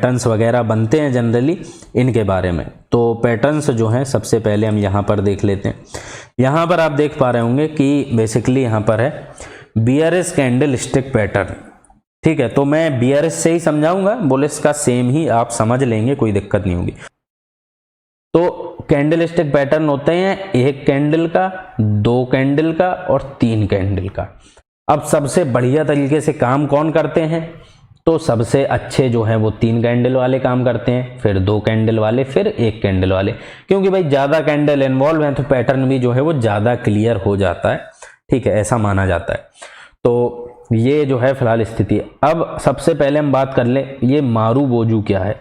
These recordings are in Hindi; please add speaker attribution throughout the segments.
Speaker 1: पैटर्न्स वगैरह बनते हैं जनरली इनके बारे में। तो पैटर्न्स जो हैं सबसे पहले हम यहाँ पर देख लेते हैं। यहाँ पर आप देख पा रहे होंगे कि बेसिकली यहाँ पर है बीआरएस कैंडल स्टिक पैटर्न। ठीक है, तो मैं बीआरएस से ही समझाऊंगा, बुलिस का सेम ही आप समझ लेंगे, कोई दिक्कत नहीं होगी। तो कैंडल स्टिक पैटर्न होते हैं एक कैंडल का, दो कैंडल का और तीन कैंडल का। अब सबसे बढ़िया तरीके से काम कौन करते हैं? तो सबसे अच्छे जो है वो तीन कैंडल वाले काम करते हैं, फिर दो कैंडल वाले, फिर एक कैंडल वाले, क्योंकि भाई ज़्यादा कैंडल इन्वॉल्व हैं तो पैटर्न भी जो है वो ज़्यादा क्लियर हो जाता है। ठीक है, ऐसा माना जाता है। तो ये जो है फिलहाल स्थिति है। अब सबसे पहले हम बात कर लें ये मारूबोजू क्या है।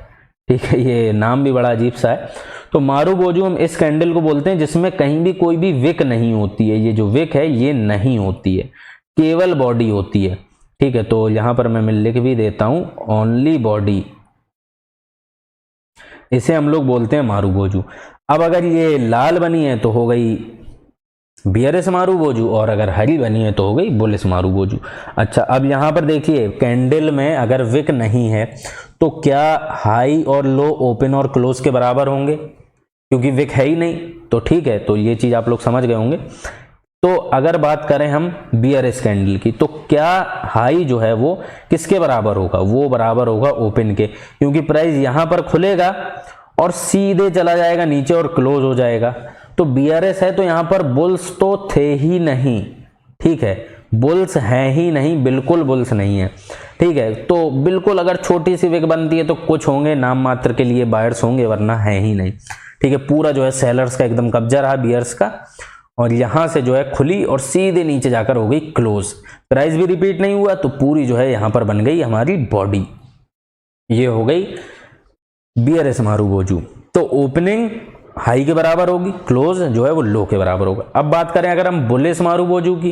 Speaker 1: ठीक है, ये नाम भी बड़ा अजीब सा है। तो मारूबोजू हम इस कैंडल को बोलते हैं जिसमें कहीं भी कोई भी विक नहीं होती है। ये जो विक है ये नहीं होती है, केवल बॉडी होती है। ठीक है, तो यहां पर मैं लिख भी देता हूं ओनली बॉडी, इसे हम लोग बोलते हैं मारूबोजू। अब अगर ये लाल बनी है तो हो गई बीआरएस मारूबोजू, और अगर हरी बनी है तो हो गई बुलिस मारूबोजू। अच्छा, अब यहां पर देखिए कैंडल में अगर विक नहीं है तो क्या हाई और लो ओपन और क्लोज के बराबर होंगे? क्योंकि विक है ही नहीं। तो ठीक है, तो ये चीज आप लोग समझ गए होंगे। तो अगर बात करें हम बीआरएस कैंडल की, तो क्या हाई जो है वो किसके बराबर होगा? वो बराबर होगा ओपन के, क्योंकि प्राइस यहां पर खुलेगा और सीधे चला जाएगा नीचे और क्लोज हो जाएगा। तो बीआरएस है तो यहां पर बुल्स तो थे ही नहीं। ठीक है, बुल्स हैं ही नहीं, बिल्कुल बुल्स नहीं है। ठीक है, तो बिल्कुल अगर छोटी सी विक बनती है तो कुछ होंगे नाम मात्र के लिए बायर्स होंगे, वरना है ही नहीं। ठीक है, पूरा जो है सेलर्स का एकदम कब्जा रहा बीयर्स का, और यहां से जो है खुली और सीधे नीचे जाकर हो गई क्लोज। प्राइस भी रिपीट नहीं हुआ, तो पूरी जो है यहां पर बन गई हमारी बॉडी। ये हो गई बीआरएस मारूबोजू। तो ओपनिंग हाई के बराबर होगी, क्लोज जो है वो लो के बराबर होगा। अब बात करें अगर हम बुलिस मारूबोजू की,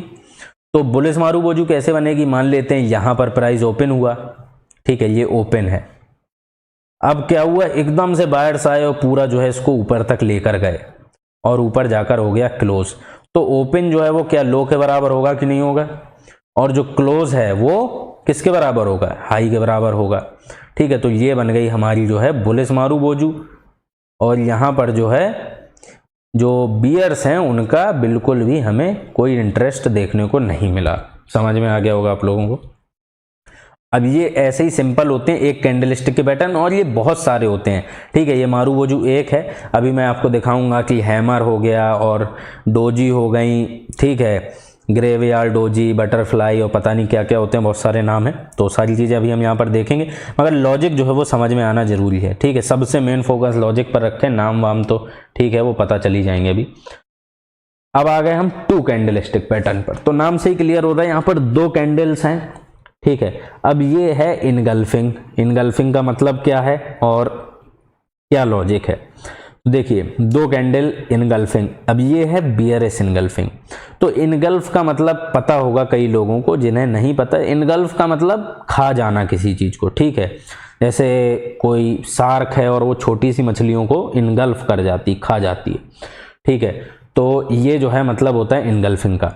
Speaker 1: तो बुलिस मारूबोजू कैसे बनेगी? मान लेते हैं यहां पर प्राइस ओपन हुआ। ठीक है, ये ओपन है। अब क्या हुआ, एकदम से बायर्स आए और पूरा जो है इसको ऊपर तक लेकर गए और ऊपर जाकर हो गया क्लोज। तो ओपन जो है वो क्या लो के बराबर होगा कि नहीं होगा? और जो क्लोज है वो किसके बराबर होगा? हाई के बराबर होगा। ठीक है, तो ये बन गई हमारी जो है बुलिस मारूबोजू। और यहां पर जो है जो बीयर्स हैं उनका बिल्कुल भी हमें कोई इंटरेस्ट देखने को नहीं मिला। समझ में आ गया होगा आप लोगों को। अब ये ऐसे ही सिंपल होते हैं एक कैंडल स्टिक के पैटर्न, और ये बहुत सारे होते हैं। ठीक है, ये मारूबोजू एक है, अभी मैं आपको दिखाऊंगा कि हैमर हो गया और डोजी हो गई। ठीक है, ग्रेवयार्ड डोजी, बटरफ्लाई और पता नहीं क्या क्या होते हैं, बहुत सारे नाम हैं। तो सारी चीज़ें अभी हम यहाँ पर देखेंगे, मगर लॉजिक जो है वो समझ में आना जरूरी है। ठीक है, सबसे मेन फोकस लॉजिक पर रखें, नाम वाम तो ठीक है वो पता चली जाएंगे अभी। अब आ गए हम टू कैंडल स्टिक पैटर्न पर। तो नाम से ही क्लियर हो रहा है यहाँ पर दो कैंडल्स हैं। ठीक है, अब ये है इनगल्फिंग। इनगल्फिंग का मतलब क्या है और क्या लॉजिक है? देखिए, दो कैंडल इनगल्फिंग। अब ये है बीआरएस इनगल्फिंग। तो इनगल्फ का मतलब पता होगा कई लोगों को, जिन्हें नहीं पता। इनगल्फ का मतलब खा जाना किसी चीज को। ठीक है, जैसे कोई शार्क है और वो छोटी सी मछलियों को इनगल्फ कर जाती, खा जाती है। ठीक है, तो ये जो है मतलब होता है इनगल्फिंग का।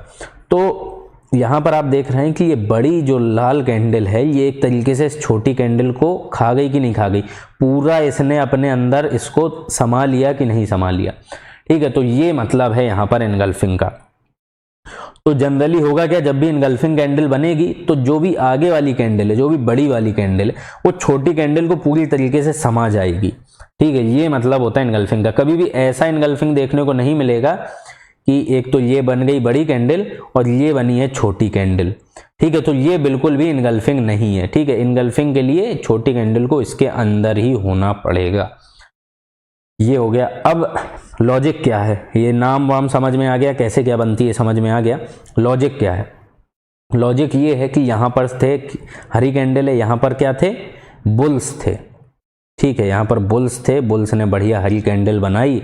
Speaker 1: तो यहाँ पर आप देख रहे हैं कि ये बड़ी जो लाल कैंडल है ये एक तरीके से इस छोटी कैंडल को खा गई कि नहीं खा गई? पूरा इसने अपने अंदर इसको समा लिया कि नहीं समा लिया? ठीक है, तो ये मतलब है यहाँ पर इनगल्फिंग का। तो जनरली होगा क्या, जब भी इनगल्फिंग कैंडल बनेगी तो जो भी आगे वाली कैंडल है, जो भी बड़ी वाली कैंडल है, वो छोटी कैंडल को पूरी तरीके से समा जाएगी। ठीक है, ये मतलब होता है इनगल्फिंग का। कभी भी ऐसा इनगल्फिंग देखने को नहीं मिलेगा कि एक तो ये बन गई बड़ी कैंडल और ये बनी है छोटी कैंडल। ठीक है, तो ये बिल्कुल भी इनगल्फिंग नहीं है। ठीक है, इनगल्फिंग के लिए छोटी कैंडल को इसके अंदर ही होना पड़ेगा। ये हो गया। अब लॉजिक क्या है? ये नाम वाम समझ में आ गया, कैसे क्या बनती है समझ में आ गया। लॉजिक क्या है? लॉजिक ये है कि यहाँ पर थे हरी कैंडल है, यहाँ पर क्या थे? बुल्स थे। ठीक है, यहाँ पर बुल्स थे, बुल्स ने बढ़िया हरी कैंडल बनाई।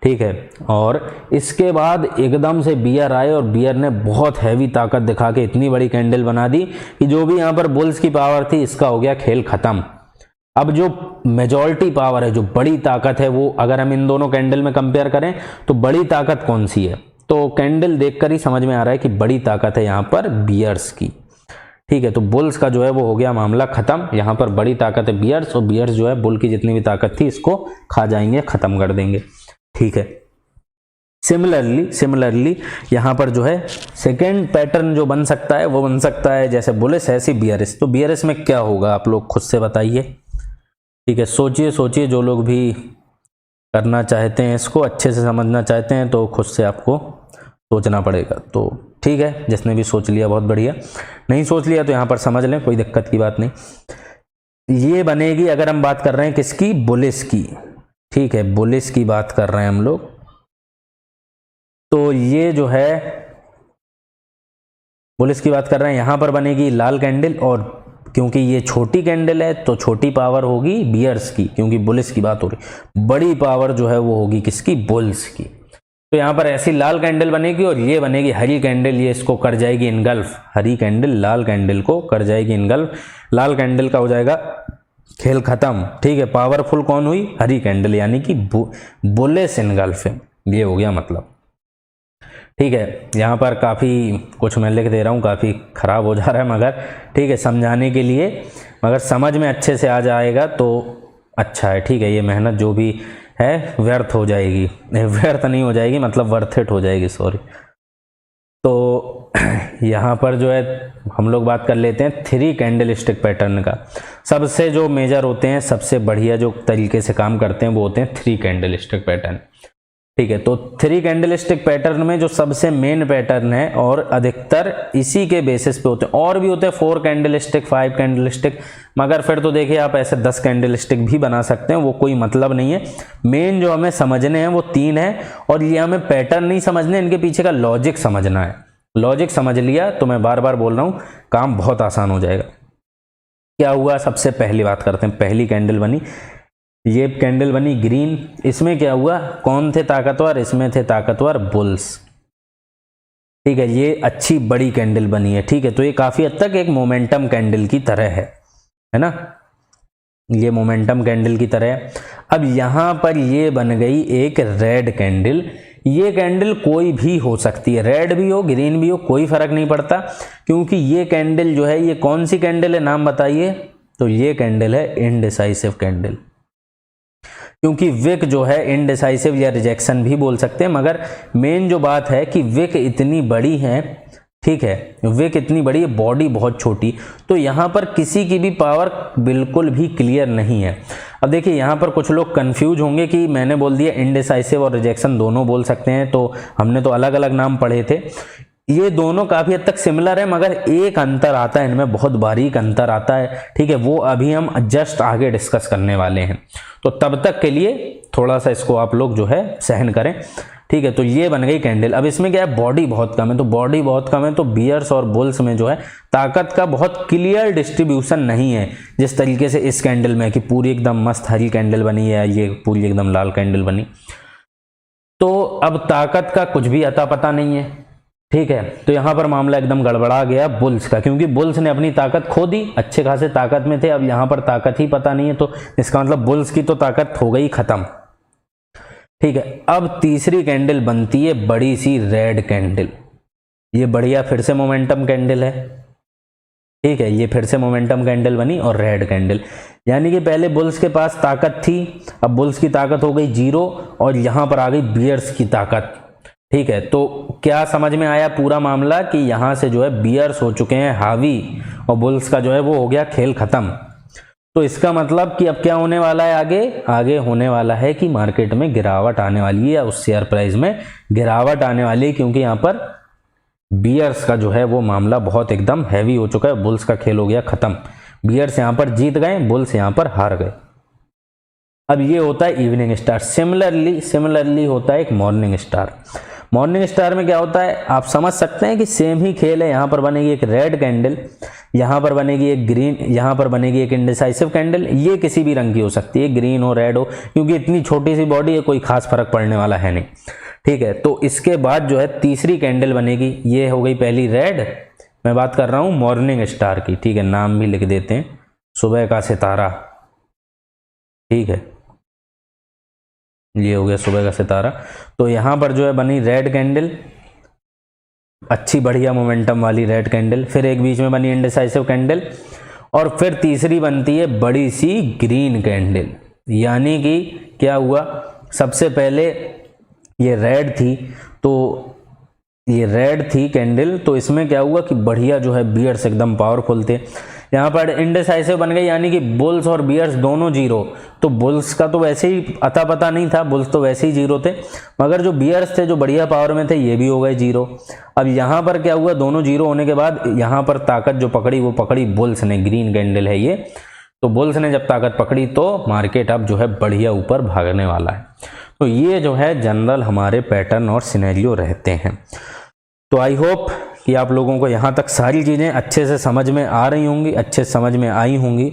Speaker 1: ठीक है, और इसके बाद एकदम से बियर आए और बियर ने बहुत हैवी ताकत दिखा के इतनी बड़ी कैंडल बना दी कि जो भी यहाँ पर बुल्स की पावर थी इसका हो गया खेल खत्म। अब जो मेजॉरिटी पावर है, जो बड़ी ताकत है, वो अगर हम इन दोनों कैंडल में कंपेयर करें तो बड़ी ताकत कौन सी है? तो कैंडल देखकर ही समझ में आ रहा है कि बड़ी ताकत है यहाँ पर बियर्स की। ठीक है, तो बुल्स का जो है वो हो गया मामला खत्म। यहाँ पर बड़ी ताकत है बियर्स, और बियर्स जो है बुल की जितनी भी ताकत थी इसको खा जाएंगे, खत्म कर देंगे। ठीक है, सिमिलरली यहाँ पर जो है सेकेंड पैटर्न जो बन सकता है वो बन सकता है जैसे बुलिस ऐसी बियरिस। तो बियरिस में क्या होगा आप लोग खुद से बताइए। ठीक है, सोचिए जो लोग भी करना चाहते हैं, इसको अच्छे से समझना चाहते हैं, तो खुद से आपको सोचना पड़ेगा। तो ठीक है, जिसने भी सोच लिया बहुत बढ़िया, नहीं सोच लिया तो यहाँ पर समझ लें, कोई दिक्कत की बात नहीं। ये बनेगी अगर हम बात कर रहे हैं किसकी, बुलिस की। ठीक है, बुलिस की बात कर रहे हैं हम लोग। तो ये जो है बुलिस की बात कर रहे हैं, यहां पर बनेगी लाल कैंडल, और क्योंकि ये छोटी कैंडल है तो छोटी पावर होगी बियर्स की, क्योंकि बुलिस की बात हो रही। बड़ी पावर जो है वो होगी किसकी, बुल्स की। तो यहां पर ऐसी लाल कैंडल बनेगी, और ये बनेगी हरी कैंडल, ये इसको कर जाएगी इनगल्फ। हरी कैंडल लाल कैंडल को कर जाएगी इनगल्फ। लाल कैंडल का हो जाएगा खेल खत्म। ठीक है, पावरफुल कौन हुई, हरी कैंडल, यानी कि बुलिस इनगल्फ है, ये हो गया मतलब। ठीक है, यहाँ पर काफ़ी कुछ मैं लिख दे रहा हूँ, काफ़ी ख़राब हो जा रहा है, मगर ठीक है समझाने के लिए, मगर समझ में अच्छे से आ जाएगा तो अच्छा है। ठीक है, ये मेहनत जो भी है व्यर्थ हो जाएगी, व्यर्थ नहीं हो जाएगी, मतलब वर्थ इट हो जाएगी, सॉरी। तो यहाँ पर जो है हम लोग बात कर लेते हैं 3 कैंडल स्टिक पैटर्न का। सबसे जो मेजर होते हैं, सबसे बढ़िया जो तरीके से काम करते हैं वो होते हैं 3 कैंडल स्टिक पैटर्न। ठीक है, तो 3 कैंडल स्टिक पैटर्न में जो सबसे मेन पैटर्न है, और अधिकतर इसी के बेसिस पे होते हैं, और भी होते हैं 4 कैंडल स्टिक, 5 कैंडल स्टिक, मगर फिर तो देखिए आप ऐसे 10 कैंडल स्टिक भी बना सकते हैं, वो कोई मतलब नहीं है। मेन जो हमें समझने हैं वो 3 है, और ये हमें पैटर्न नहीं समझने, इनके पीछे का लॉजिक समझना है। लॉजिक समझ लिया तो मैं बार बार बोल रहा हूँ, काम बहुत आसान हो जाएगा। क्या हुआ, सबसे पहली बात करते हैं, पहली कैंडल बनी, ये कैंडल बनी ग्रीन। इसमें क्या हुआ, कौन थे ताकतवर, इसमें थे ताकतवर बुल्स। ठीक है, ये अच्छी बड़ी कैंडल बनी है। ठीक है, तो ये काफी हद तक एक मोमेंटम कैंडल की तरह है ना, ये मोमेंटम कैंडल की तरह है। अब यहां पर ये बन गई एक रेड कैंडल। ये कैंडल कोई भी हो सकती है, रेड भी हो ग्रीन भी हो, कोई फर्क नहीं पड़ता, क्योंकि ये कैंडल जो है, ये कौन सी कैंडल है, नाम बताइए। तो ये कैंडल है इनडिसाइसिव कैंडल, क्योंकि विक जो है इनडिसाइसिव या रिजेक्शन भी बोल सकते हैं, मगर मेन जो बात है कि विक इतनी बड़ी है। ठीक है, विक इतनी बड़ी है, बॉडी बहुत छोटी, तो यहाँ पर किसी की भी पावर बिल्कुल भी क्लियर नहीं है। अब देखिए यहाँ पर कुछ लोग कंफ्यूज होंगे कि मैंने बोल दिया इनडिसाइसिव और रिजेक्शन दोनों बोल सकते हैं, तो हमने तो अलग अलग नाम पढ़े थे। ये दोनों काफी हद तक सिमिलर है, मगर एक अंतर आता है इनमें, बहुत बारीक अंतर आता है। ठीक है, वो अभी हम जस्ट आगे डिस्कस करने वाले हैं, तो तब तक के लिए थोड़ा सा इसको आप लोग जो है सहन करें। ठीक है, तो ये बन गई कैंडल। अब इसमें क्या है, बॉडी बहुत कम है, तो बॉडी बहुत कम है तो बियर्स और बुल्स में जो है ताकत का बहुत क्लियर डिस्ट्रीब्यूशन नहीं है, जिस तरीके से इस कैंडल में कि पूरी एकदम मस्त हरी कैंडल बनी है, ये पूरी एकदम लाल कैंडल बनी। तो अब ताकत का कुछ भी अता पता नहीं है। ठीक है, तो यहां पर मामला एकदम गड़बड़ा गया बुल्स का, क्योंकि बुल्स ने अपनी ताकत खो दी, अच्छे खासे ताकत में थे, अब यहां पर ताकत ही पता नहीं है, तो इसका मतलब बुल्स की तो ताकत हो गई खत्म। ठीक है, अब तीसरी कैंडल बनती है बड़ी सी रेड कैंडल। ये बढ़िया फिर से मोमेंटम कैंडल है। ठीक है, ये फिर से मोमेंटम कैंडल बनी और रेड कैंडल, यानी कि पहले बुल्स के पास ताकत थी, अब बुल्स की ताकत हो गई 0, और यहां पर आ गई बियर्स की ताकत। ठीक है, तो क्या समझ में आया पूरा मामला, कि यहां से जो है बियर्स हो चुके हैं हावी, और बुल्स का जो है वो हो गया खेल खत्म। तो इसका मतलब कि अब क्या होने वाला है, आगे होने वाला है कि मार्केट में गिरावट आने वाली है, या उस शेयर प्राइस में गिरावट आने वाली है, क्योंकि यहां पर बियर्स का जो है वो मामला बहुत एकदम हैवी हो चुका है, बुल्स का खेल हो गया खत्म। बियर्स यहां पर जीत गए, बुल्स यहां पर हार गए। अब ये होता है इवनिंग स्टार। सिमिलरली होता है एक मॉर्निंग स्टार। मॉर्निंग स्टार में क्या होता है, आप समझ सकते हैं कि सेम ही खेल है। यहां पर बनेगी एक रेड कैंडल, यहां पर बनेगी एक ग्रीन, यहां पर बनेगी एक इंडिसाइसिव कैंडल। ये किसी भी रंग की हो सकती है, ग्रीन हो रेड हो, क्योंकि इतनी छोटी सी बॉडी है, कोई खास फर्क पड़ने वाला है नहीं। ठीक है, तो इसके बाद जो है तीसरी कैंडल बनेगी, ये हो गई पहली रेड, मैं बात कर रहा हूं मॉर्निंग स्टार की। ठीक है, नाम भी लिख देते हैं, सुबह का सितारा। ठीक है, ये हो गया सुबह का सितारा। तो यहां पर जो है बनी रेड कैंडल, अच्छी बढ़िया मोमेंटम वाली रेड कैंडल, फिर एक बीच में बनी इंडिसाइसिव कैंडल, और फिर तीसरी बनती है बड़ी सी ग्रीन कैंडल। यानी कि क्या हुआ, सबसे पहले ये रेड थी, तो ये रेड थी कैंडल, तो इसमें क्या हुआ कि बढ़िया जो है बियर्स एकदम पावरफुल थे। यहाँ पर इंडिसाइसिव बन गई, यानी कि बुल्स और बियर्स दोनों जीरो। तो बुल्स का तो वैसे ही अता पता नहीं था, बुल्स तो वैसे ही जीरो थे, मगर जो बियर्स थे जो बढ़िया पावर में थे ये भी हो गए जीरो। अब यहाँ पर क्या हुआ, दोनों जीरो होने के बाद यहाँ पर ताकत जो पकड़ी वो पकड़ी बुल्स ने, ग्रीन कैंडल है ये, तो बुल्स ने जब ताकत पकड़ी तो मार्केट अब जो है बढ़िया ऊपर भागने वाला है। तो ये जो है जनरल हमारे पैटर्न और सिनेरियो रहते हैं। तो आई होप कि आप लोगों को यहाँ तक सारी चीज़ें अच्छे से समझ में आ रही होंगी, अच्छे से समझ में आई होंगी।